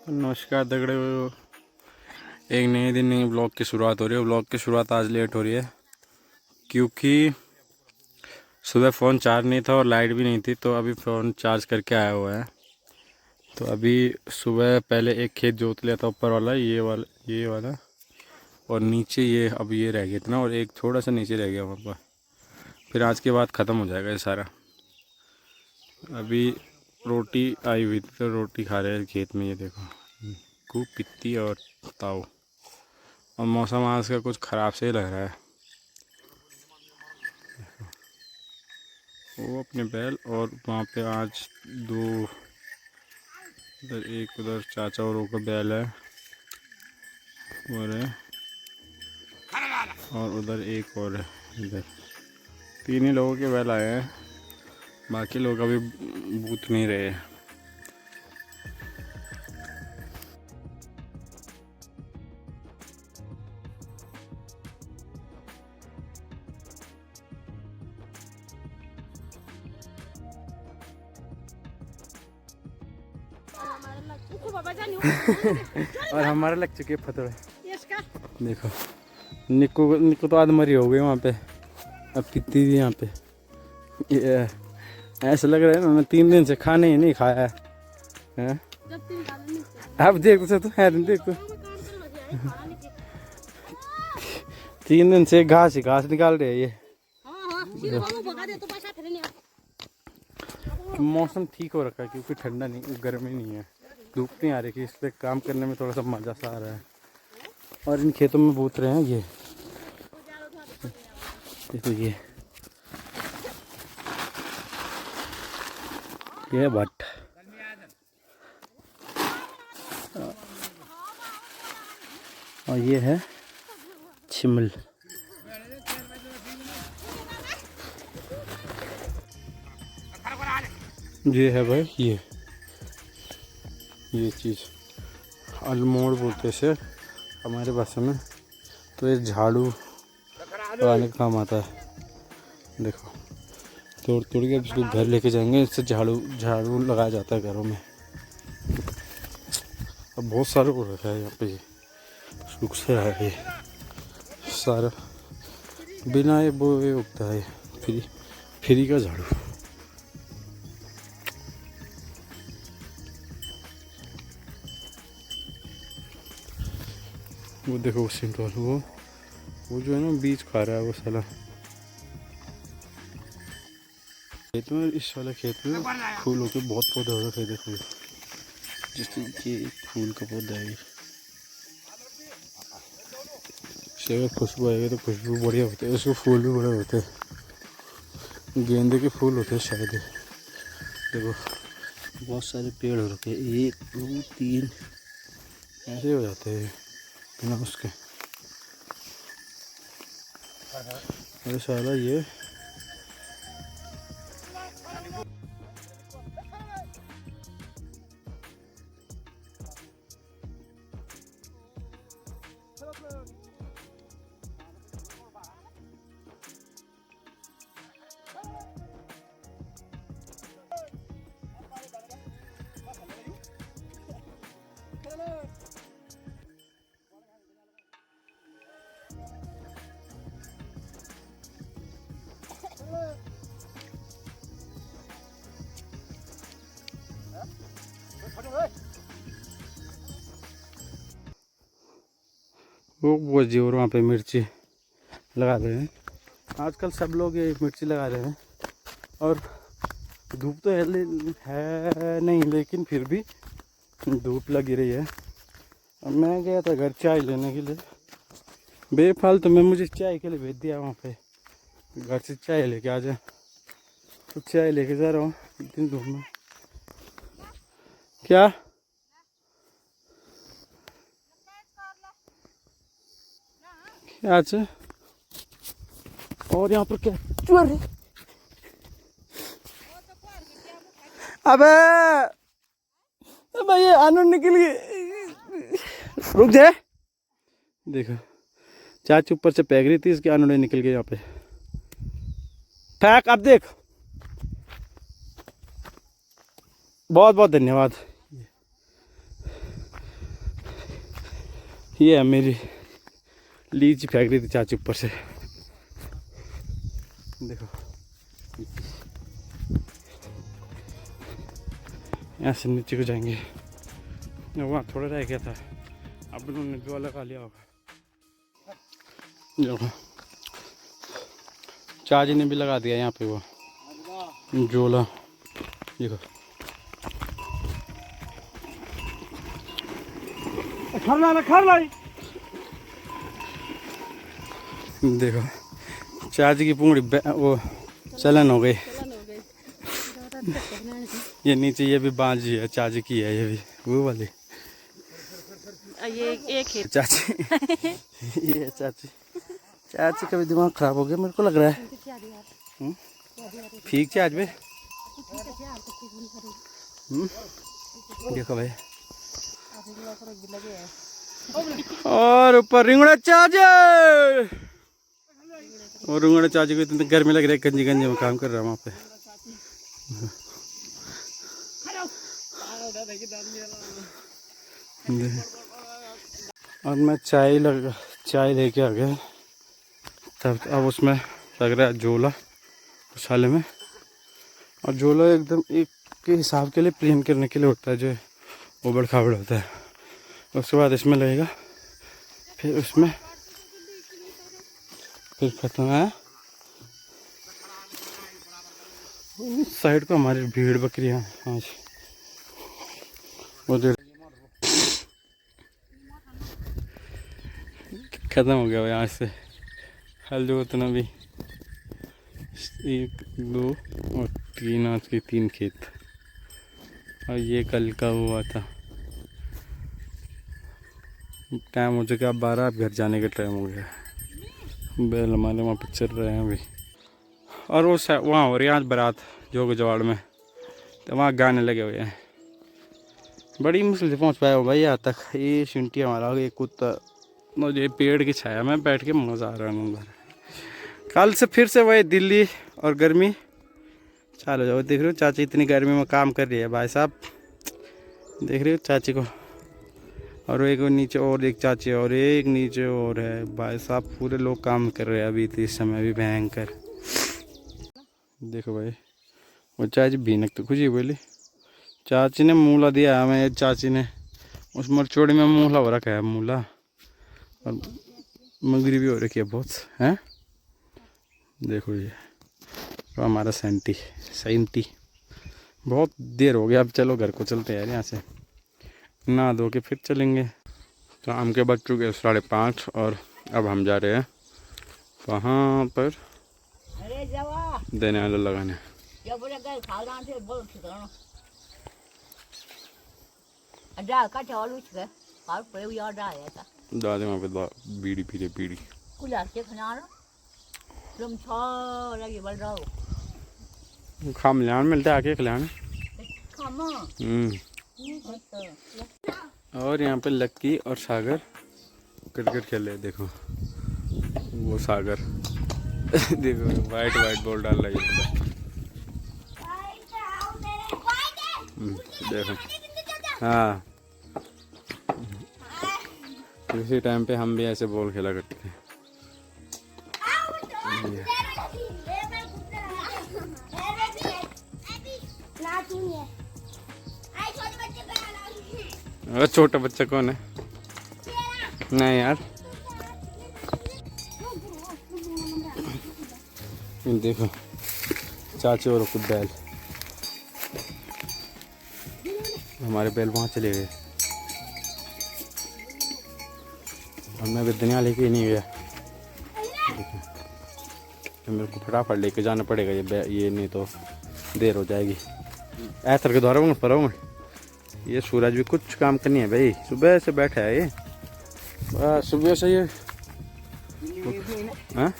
नमस्कार दगड़े, एक नए दिन नए ब्लॉग की शुरुआत हो रही है। ब्लॉग की शुरुआत आज लेट हो रही है क्योंकि सुबह फ़ोन चार्ज नहीं था और लाइट भी नहीं थी, तो अभी फ़ोन चार्ज करके आया हुआ है। तो अभी सुबह पहले एक खेत जोत लिया था, ऊपर वाला ये वाला और नीचे ये अब ये रह गया इतना, और एक थोड़ा सा नीचे रह गया वहाँ पर। फिर आज के बाद ख़त्म हो जाएगा ये सारा। अभी रोटी आई हुई थी तो रोटी खा रहे हैं खेत में। ये देखो, खूब पित्ती और ताऊ। और मौसम आज का कुछ ख़राब से ही लग रहा है। वो अपने बैल, और वहाँ पे आज दो, उधर एक, उधर चाचा और का बैल है और है, और उधर एक और है। इधर तीन ही लोगों के बैल आए हैं, बाकी लोग अभी बूथ नहीं रहे हैं। और हमारे लग चुके फतोड़े देखो। निक्को तो आदमरी हो गई वहाँ पे, अब पित्ती थी यहाँ पे। ये ऐसा लग रहा है ना, मैं 3 दिन से खाने ही नहीं खाया है। अब देख तो है, देख तो 3 दिन से घास ही घास निकाल रहे हैं ये। मौसम ठीक हो रखा है क्योंकि ठंडा नहीं, गर्मी नहीं है, धूप नहीं आ रही कि, इसलिए काम करने में थोड़ा सा मज़ा सा आ रहा है। और इन खेतों में बूथ रहे हैं ये तो ये भट्ट, और ये है छिमल। ये है भाई, ये चीज़ अल्मोड़ बोलते से हमारे भाषा में। तो ये झाड़ू लगाने का काम आता है। देखो, तोड़ के इसको घर लेके जाएंगे, इससे झाड़ू लगाया जाता है घरों में। अब बहुत सारे हो रखा है यहाँ पे, सूख से रहा है ये सारा, बिना ये बोए उगता है। फ्री का झाड़ू। वो देखो सिंटोल, वो जो है ना बीज खा रहा है वो साला। खेत में, इस वाले खेत में फूलों के बहुत पौधे हो रखे हैं। देखो, जैसे कि फूल का पौधा है, अगर खुशबू आएगी तो खुशबू बढ़िया होती है, उसके फूल भी बड़े होते हैं, गेंदे के फूल होते हैं शायद। देखो बहुत सारे पेड़ हो रखे हैं, 1 2 3 ऐसे हो जाते हैं बिना उसके। अरे साला ये वो जी, और वहाँ पे मिर्ची लगा रहे हैं। आजकल सब लोग ये मिर्ची लगा रहे हैं, और धूप तो है नहीं, लेकिन फिर भी धूप लगी रही है। और मैं गया था घर चाय लेने के लिए, बेफालतू में मुझे चाय के लिए भेज दिया वहाँ पे। घर से चाय लेके आ जाए, तो चाय लेके जा रहा हूँ इतनी धूप में। क्या अच्छा, और यहाँ पर क्या चोर है? अबे भाई, ये आनू निकल गई, रुक जाए। देखो, चाची ऊपर से फेंक रही थी, इसके आनू निकल गए यहाँ पे। फेंक, अब देख। बहुत बहुत धन्यवाद। ये है मेरी लीची फेंक रही थी चाची ऊपर से, देखो यहाँ से नीचे को जाएंगे। वहाँ थोड़ा रह गया था, अब उन्होंने जो लगा लिया होगा। देखो चाची ने भी लगा दिया यहाँ पे वो जोला, देखो देखो चाची की पूंगड़ी वो चलन हो गई। ये नीचे ये भी बांझी है, चाची की है ये भी, वो वाली ये एक है चाची। ये चाची का भी दिमाग खराब हो गया मेरे को लग रहा है। ठीक है आज भी। देखो भाई और ऊपर रिंगड़ा चाची, और रिंगड़ा चाची को इतनी गर्मी लग रही है, गंजी गंजी में काम कर रहा है वहाँ पे। और मैं चाय लेके आ गया, तब अब उसमें लग रहा है झोला उछाले में। और झोला एकदम एक के हिसाब के लिए प्लेन करने के लिए होता है, जो उबड़ खाबड़ होता है। उसके बाद इसमें लगेगा, फिर उसमें फिर खत्म है। इस साइड को हमारी भीड़ बकरियाँ आज उधर खत्म हो गया भाई आज से। हल जो उतना भी 1 2 और 3, आज के 3 खेत, और ये कल का हुआ था। टाइम हो चुका 12, अब घर जाने का टाइम हो गया। बैल हमारे वहाँ पर चल रहे हैं अभी। और वो वहाँ हो रही है आज बारात जोग जवाड़ में, तो वहाँ गाने लगे हुए हैं। बड़ी मुश्किल से पहुँच पाया हो भाई यहाँ तक। ये शुंटी हमारा, ये कुत्ता मुझे पेड़ की छाया में बैठ के मज़ा आ रहा है अंदर। कल से फिर से वही दिल्ली और गर्मी चालू हो जाओ। देख रहे हो चाची इतनी गर्मी में काम कर रही है भाई साहब, देख रहे हो चाची को। और एक नीचे और एक चाची और एक नीचे और है भाई साहब, पूरे लोग काम कर रहे हैं अभी इस समय भी भयंकर। देखो भाई वो चाची भीनक तो खुशी बोली, चाची ने मूला दिया हमें, चाची ने उस मरचोड़ी में मूला हो रखा है, मूला और मगरी भी हो रखी है बहुत हैं। देखो ये तो हमारा सैंटी बहुत देर हो गया। अब चलो घर को चलते हैं यार, यहाँ से नहा धो के फिर चलेंगे। तो आम के बज चुके 5:30 और अब हम जा रहे हैं वहाँ पर देने वाला लगाने। दादे वहाँ पे बीड़ी पी रहे, बीड़ी खिलान मिलता है, आके खिलान। और यहाँ पे लक्की और सागर क्रिकेट खेल रहे, देखो वो सागर। देखो वाइट बॉल डाल रही है। देखो हाँ, इसी टाइम पे हम भी ऐसे बॉल खेला करते थे। छोटा बच्चा कौन है? नहीं यार, देखो चाची और कुछ बैल, हमारे बैल वहाँ चले गए और मैं भी दुनिया लेके ही नहीं गया। तो मेरे को फटाफट लेके जाना पड़ेगा ये नहीं तो देर हो जाएगी। ऐसा के द्वारा पर हूँ ये सूरज भी कुछ काम करनी है भाई, सुबह से बैठा है ये, बस सुबह से ये हाँ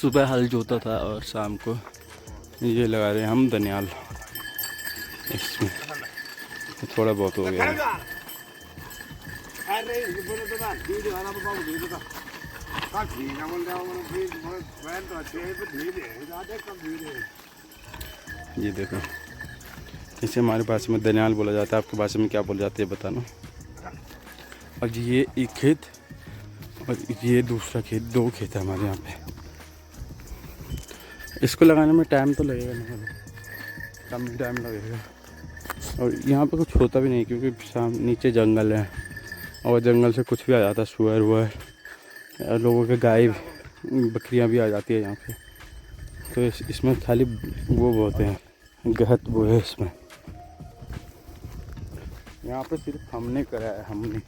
सुबह हल जोता था और शाम को ये लगा रहे हैं हम धनियाल, इसमें थोड़ा बहुत हो गया है। ये देखो, इसे हमारे भाषा में धनियाल बोला जाता है, आपकी भाषा में क्या बोला जाता है बताना। और ये एक खेत और ये दूसरा खेत, 2 खेत है हमारे यहाँ पे। इसको लगाने में टाइम तो लगेगा नहीं, कम ही टाइम लगेगा। और यहाँ पे कुछ होता भी नहीं क्योंकि नीचे जंगल है और जंगल से कुछ भी आ जाता है, सुअर वुअर, लोगों के गाय बकरियाँ भी आ जाती है यहाँ पे। तो इसमें खाली वो बोते हैं, गहत वो है इसमें। यहाँ पे सिर्फ हमने करा है, हमने,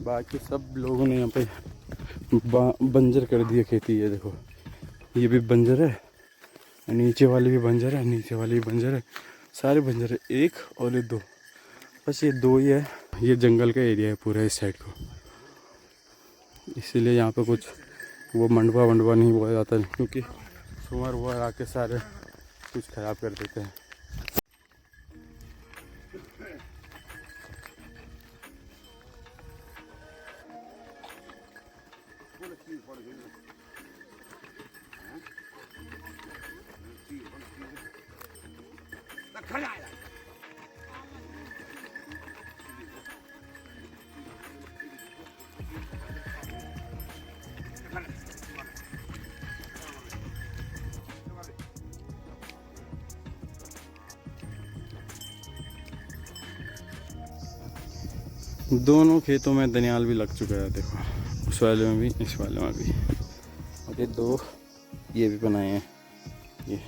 बाकी सब लोगों ने यहाँ पे बंजर कर दिया खेती। ये देखो, ये भी बंजर है, नीचे वाली भी बंजर है, नीचे वाली भी बंजर है, सारे बंजर है। 1 और ये 2, बस ये 2 ही है। ये जंगल का एरिया है पूरा इस साइड को, इसीलिए यहाँ पे कुछ वो मंडवा वंडवा नहीं बोया जाता है, क्योंकि सुअर वुअर आके सारे कुछ ख़राब कर देते हैं। दोनों खेतों में धनियाल भी लग चुका है, देखो, उस वाले में भी, इस वाले में भी। और ये 2 ये भी बनाए हैं। ये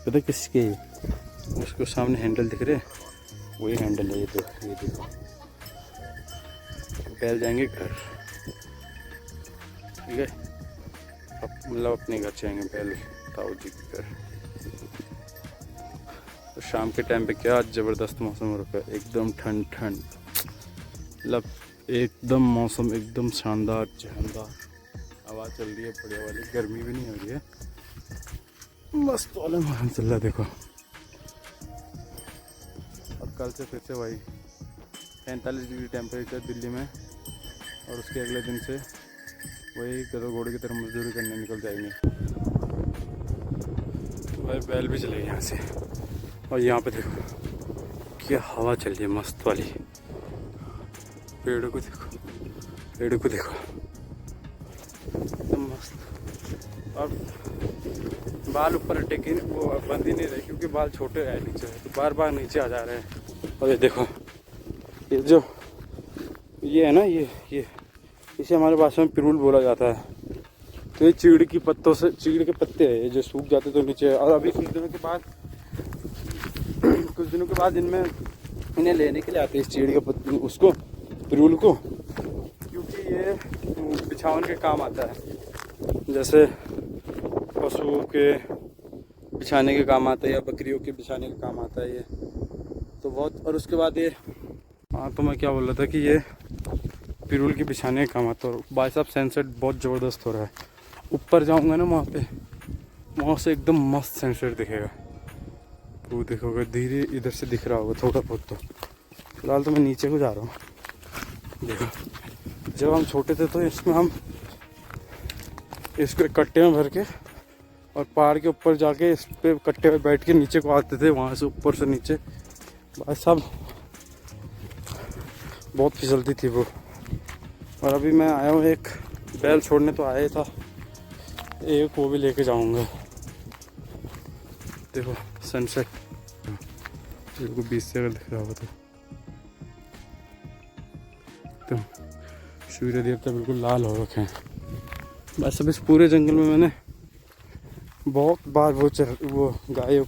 पता किसके, उसको सामने हैंडल दिख रहे, वही हैंडल है। ये देखो, बैल जाएंगे घर, ठीक है, मतलब अपने घर जाएंगे बैल, ताऊ जी के घर। तो शाम के टाइम पे क्या ज़बरदस्त मौसम हो रखा है, एकदम ठंड, मतलब एकदम मौसम एकदम शानदार शानदार। हवा चल रही है बढ़िया वाली, गर्मी भी नहीं हो रही है, मस्त वाला मौसम चल रहा है। देखो, अब कल से फिर से वही 45 डिग्री टेम्परेचर दिल्ली में, और उसके अगले दिन से वही गधों घोड़े की तरह मजदूरी करने निकल जाएंगे। तो भाई बैल भी चलेगी यहाँ से। और यहाँ पे देखो क्या हवा चल रही है मस्त वाली, पेड़ों को देखो एकदम मस्त। और बाल ऊपर टेके वो बंद ही नहीं रहे क्योंकि बाल छोटे रहे नीचे, तो बार बार नीचे आ जा रहे हैं। और ये देखो, ये जो ये है ना, ये इसे हमारे भाषा में पिरूल बोला जाता है। तो ये चीड़ की पत्तों से, चीड़ के पत्ते हैं ये जो सूख जाते तो नीचे। और अभी कुछ दिनों के बाद इनमें इन्हें लेने के लिए आते हैं, इस चीड़ के पत्ते, उसको पिरूल को, क्योंकि ये बिछावन के काम आता है। जैसे पशुओं के बिछाने के काम आता है या बकरियों के बिछाने के काम आता है ये, तो बहुत। और उसके बाद ये, हाँ तो मैं क्या बोल रहा था कि ये पिरूल के बिछाने का काम आता है। और भाई साहब सनसेट बहुत ज़बरदस्त हो रहा है, ऊपर जाऊंगा ना वहाँ से एकदम मस्त सनसेट दिखेगा। वो देखोगे धीरे इधर से दिख रहा होगा थोड़ा बहुत। तो फिलहाल तो मैं नीचे को जा रहा हूँ। देखो, जब हम छोटे थे तो इसमें हम इसको कट्टे में भर के और पहाड़ के ऊपर जाके इस पे कट्टे पे बैठ के नीचे को आते थे, वहाँ से ऊपर से नीचे। भाई साहब बहुत फिसलती थी वो। और अभी मैं आया हूँ, एक बैल छोड़ने तो आया था, एक वो भी लेके जाऊँगा। देखो सनसेट बिल्कुल 20 से अगर दिख रहा होगा तो सूर्य देवता बिल्कुल लाल हो रखे हैं। बस अब इस पूरे जंगल में मैंने बहुत बार वो गायों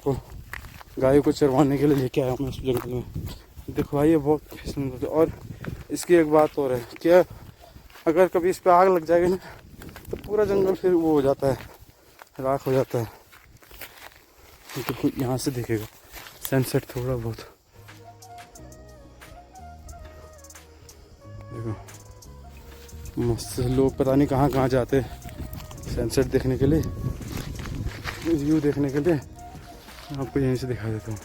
को चरवाने के लिए लेके आया हूँ मैं उस जंगल में। देखो भाई ये बहुत फिसलन। और इसकी एक बात और है, क्या अगर कभी इस पर आग लग जाएगी ना तो पूरा जंगल फिर वो हो जाता है, राख हो जाता है। तो यहाँ से देखेगा सनसेट थोड़ा बहुत, देखो मस्त। लोग पता नहीं कहाँ कहाँ जाते हैं सनसेट देखने के लिए, व्यू देखने के लिए। आपको यहीं से दिखा देता हूँ,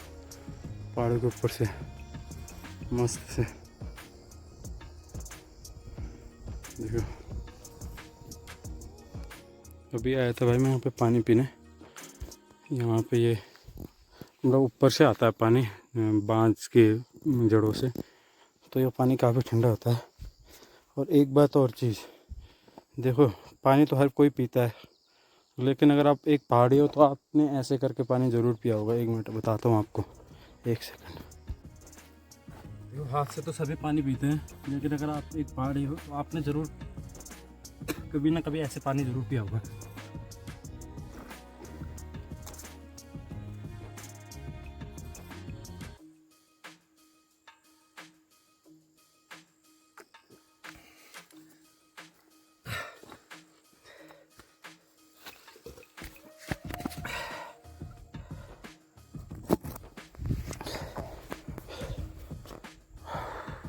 पहाड़ों के ऊपर से मस्त से देखो। अभी आया था भाई मैं यहाँ पे पानी पीने। यहाँ पे ये मतलब ऊपर से आता है पानी बांस के जड़ों से, तो ये पानी काफ़ी ठंडा होता है। और एक बात और चीज़ देखो, पानी तो हर कोई पीता है, लेकिन अगर आप एक पहाड़ी हो तो आपने ऐसे करके पानी ज़रूर पिया होगा। 1 मिनट बताता हूँ आपको, 1 सेकंड। देखो हाथ से तो सभी पानी पीते हैं, लेकिन अगर आप एक पहाड़ी हो तो आपने ज़रूर कभी ना कभी ऐसे पानी ज़रूर पिया होगा।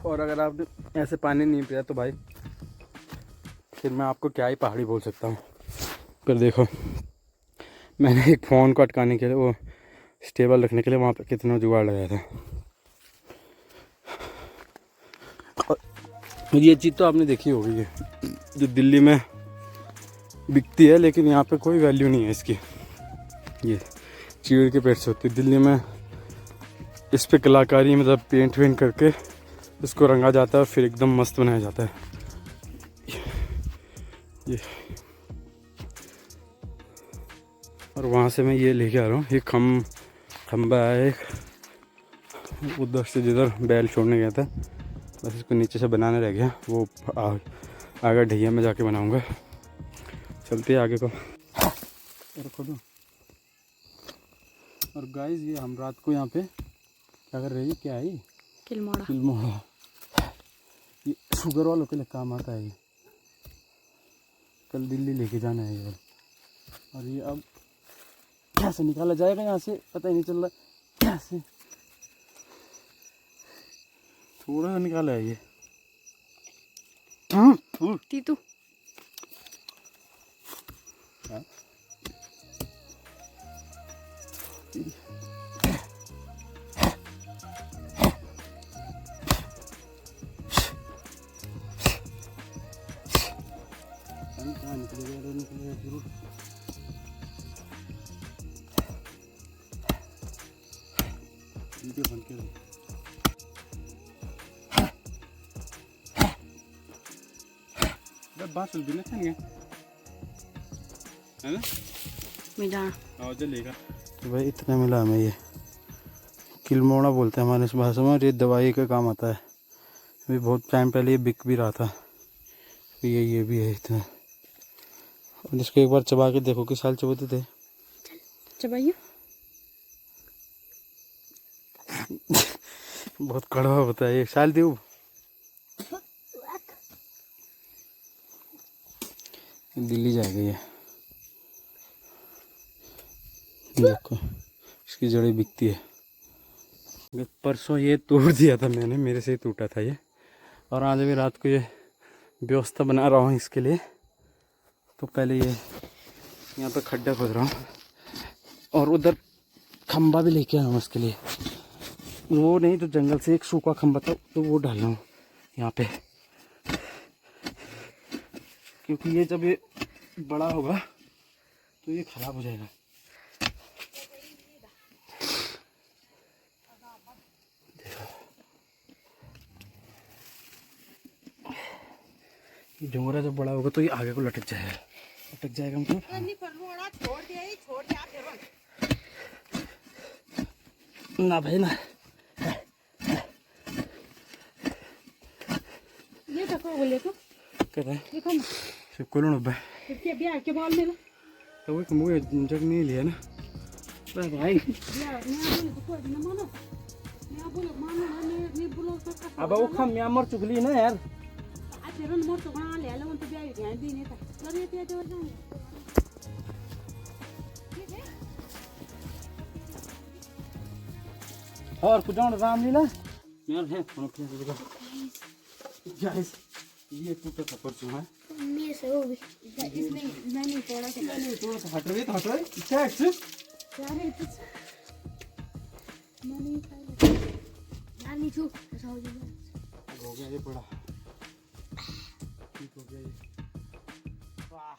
और अगर आपने ऐसे पानी नहीं पिया तो भाई फिर मैं आपको क्या ही पहाड़ी बोल सकता हूँ। फिर देखो, मैंने एक फ़ोन को अटकाने के लिए, वो स्टेबल रखने के लिए वहाँ पे कितना जुगाड़ लगाया था। और ये चीज़ तो आपने देखी होगी, ये जो दिल्ली में बिकती है लेकिन यहाँ पे कोई वैल्यू नहीं है इसकी। ये चीड़ के पेड़ से होती है। दिल्ली में इस पे कलाकारी, मतलब पेंट वेंट करके इसको रंगा जाता है और फिर एकदम मस्त बनाया जाता है। ये और वहाँ से मैं ये लेके आ रहा हूँ, ये खम्बा है एक, उधर से जिधर बैल छोड़ने गया था, बस इसको नीचे से बनाने रह गया। वो आगे ढैया में जाके बनाऊँगा। चलते हैं आगे को। रखो दो। और गाइस, ये हम रात को यहाँ पे क्या कर रहे हैं, क्या है ये? किलमोड़ा। ये शुगर वालों के लिए काम आता है। ये कल दिल्ली लेके जाना है ये। और ये अब कैसे निकाला जाएगा यहाँ से पता ही नहीं चल रहा कैसे। थोड़ा निकाला है ये। तीतू निकलेगा जरूर। वीडियो बंद कर दो। बात सुन भी ना खाएंगे, है ना? मिला आओ चलेगा। तो भाई इतना मिला हमें। ये किलमोड़ा बोलते हैं हमारे इस भाषा में। ये दवाई का काम आता है। अभी बहुत टाइम पहले ये बिक भी रहा था। ये भी है इतना। और इसको एक बार चबा के देखो, किस साल चबाते थे। चबाइए। बहुत कड़वा होता है। 1 साल दे दिल्ली जाएगा ये। देखो इसकी जड़ें बिकती है। परसों ये तोड़ दिया था मैंने, मेरे से ही टूटा था ये। और आज अभी रात को ये व्यवस्था बना रहा हूँ इसके लिए। तो पहले ये यहाँ पे खड्डा खोद रहा हूँ और उधर खंबा भी लेके आया हूँ उसके लिए। वो नहीं तो जंगल से एक सूखा खंबा था तो वो डाल रहा हूँ यहाँ पे, क्योंकि ये जब ये बड़ा होगा तो ये खराब हो जाएगा। डोंगरा जब बड़ा होगा तो ये आगे को लटक जाएगा मतलब। ना भाई ना, ये देखो बोले तो क्या है ये कौन सब कोलों बे इसके ब्याह के बाल में तो वो मुझे जग नहीं लिया ना भाई। अब वो खम मैं मर चुकली ना यार। और कुछ रामलीला यार है गाइस, ये टूटा था परसों है मेरे से हो गई इसमें मैंने थोड़ा सा हट रही क्या है यार मैंने यार नहीं छू ऐसा हो गया ये बड़ा ठीक हो गया ये। वाह